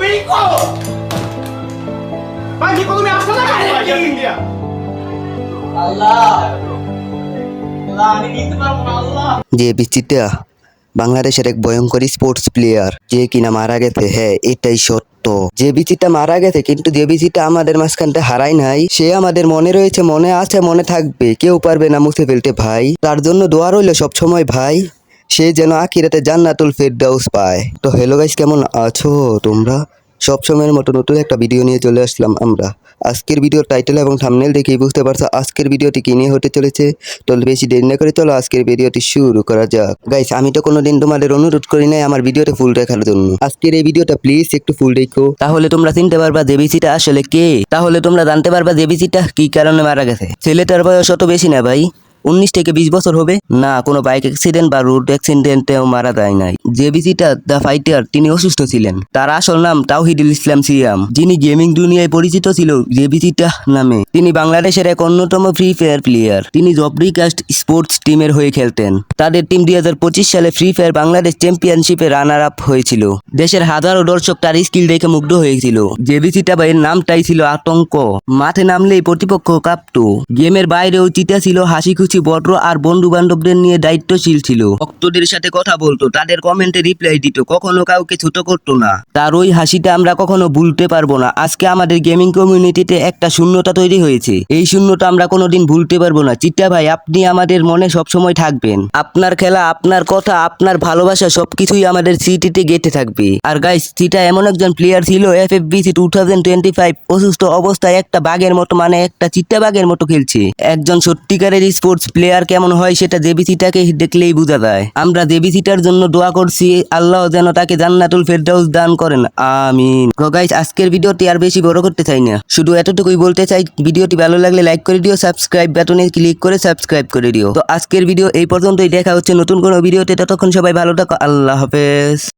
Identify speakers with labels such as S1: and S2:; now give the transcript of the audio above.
S1: Rico! ভাই Rico তুমি আসছো না কেন? আল্লাহ আল্লাহ আমি নিতে পারবো না আল্লাহ।
S2: যে বিচিটা বাংলাদেশের এক ভয়ঙ্কর স্পোর্টস প্লেয়ার যে কিনা মারা গেছে, হ্যাঁ এটাই সত্য। যে বিচিটা মারা গেছে কিন্তু যে বিচিটা আমাদের মাঝখানটা হারাই নাই, সে আমাদের মনে রয়েছে, মনে আছে, মনে থাকবে, কেউ পারবে না মুছে ফেলতে ভাই। তার জন্য দোয়া রইল সবসময় ভাই, সে যেন আখিরাতে জান্নাতুল ফেরদাউস পায়। তো হ্যালো গাইস, কেমন আছো তোমরা? সবসময়ের মতো নতুন একটা ভিডিও নিয়ে চলে আসলাম আমরা। আজকের ভিডিওর টাইটেল এবং থাম্বনেল দেখেই বুঝতে পারছো আজকের ভিডিওটি কি নিয়ে হতে চলেছে। তো বেশি দেরি না করে চলো আজকের ভিডিওটি শুরু করা যাক। গাইস, আমি তো কোনোদিন তোমাদের অনুরোধ করি নাই আমার ভিডিওটা ফুল দেখার জন্য। আজকের এই ভিডিওটা প্লিজ একটু ফুল দেখো, তাহলে তোমরা চিনতে পারবা জেবিসিটা আসলে কে। তাহলে তোমরা জানতে পারবা জেবিসিটা কি কারণে মারা গেছে। ছেলেটার বয়স অত বেশি না ভাই, 19 থেকে 20 বছর হবে না। কোনো বাইক অ্যাক্সিডেন্ট বা রোড অ্যাক্সিডেন্টেও মারা যায় নাই। জেবিসিটা দ্য ফাইটার, তিনি অসুস্থ ছিলেন। তার আসল নাম তাওহিদুল ইসলাম সিয়াম, যিনি গেমিং দুনিয়ায় পরিচিত ছিল জেবিসিটা নামে। তিনি বাংলাদেশের এক অন্যতম ফ্রি ফায়ার প্লেয়ার। তিনি জবরিকাস্ট স্পোর্টস টিমের হয়ে খেলতেন। তাদের টিম 2025 সালে ফ্রি ফায়ার বাংলাদেশ চ্যাম্পিয়নশিপে রানার আপ হয়েছিল। দেশের হাজারো দর্শক তার স্কিল দেখে মুগ্ধ হয়েছিল। জেবিসিটা ভাইয়ের নামটাই ছিল আতঙ্ক। মাঠে নামলেই প্রতিপক্ষ কাঁপতো। গেমের বাইরেও চিতা ছিল হাসি খুশি, ভদ্র আর বন্ধু বান্ধবদের নিয়ে দায়িত্বশীল ছিল। ভক্তদের সাথে কথা বলতো, তাদের কমেন্টে রিপ্লাই দিত, কখনো কাউকে ছোট করতো না। তার ওই হাসিটা আমরা কখনো ভুলতে পারবো না। আজকে আমাদের গেমিং কমিউনিটিতে একটা শূন্যতা তৈরি হয়েছে, এই শূন্যতা আমরা কোনোদিন ভুলতে পারবো না। চিত্তা ভাই, আপনি আমাদের মনে সবসময় থাকবেন। আপনার খেলা, আপনার কথা, আপনার ভালোবাসা সবকিছুই আমাদের সিটিতে গেঁথে থাকবে। আর গাইস, চিতা এমন একজন প্লেয়ার ছিল FFBC 2025 অসুস্থ অবস্থায় একটা বাঘের মতো, মানে একটা চিত্তা বাঘের মতো খেলছে। একজন সত্যিকারের স্পোর্টস প্লেয়ার কেমন হয় সেটা জেবিসিটাকে দেখলেই বোঝা যায়। আমরা জেবিসিটার জন্য দোয়া করছি, আল্লাহ যেন তাকে জান্নাতুল ফেরদাউস দান করেন, আমিন। তো গাইস, আজকের ভিডিওটি আর বেশি বড় করতে চাই না, শুধু এতটুকুই বলতে চাই, ভিডিওটি ভালো লাগলে লাইক করে দিও, সাবস্ক্রাইব বাটনে ক্লিক করে সাবস্ক্রাইব করে দিও। তো আজকের ভিডিও এই পর্যন্তই, দেখা হচ্ছে নতুন কোনো ভিডিওতে। ততক্ষণ সবাই ভালো থাকো, আল্লাহ হাফেজ।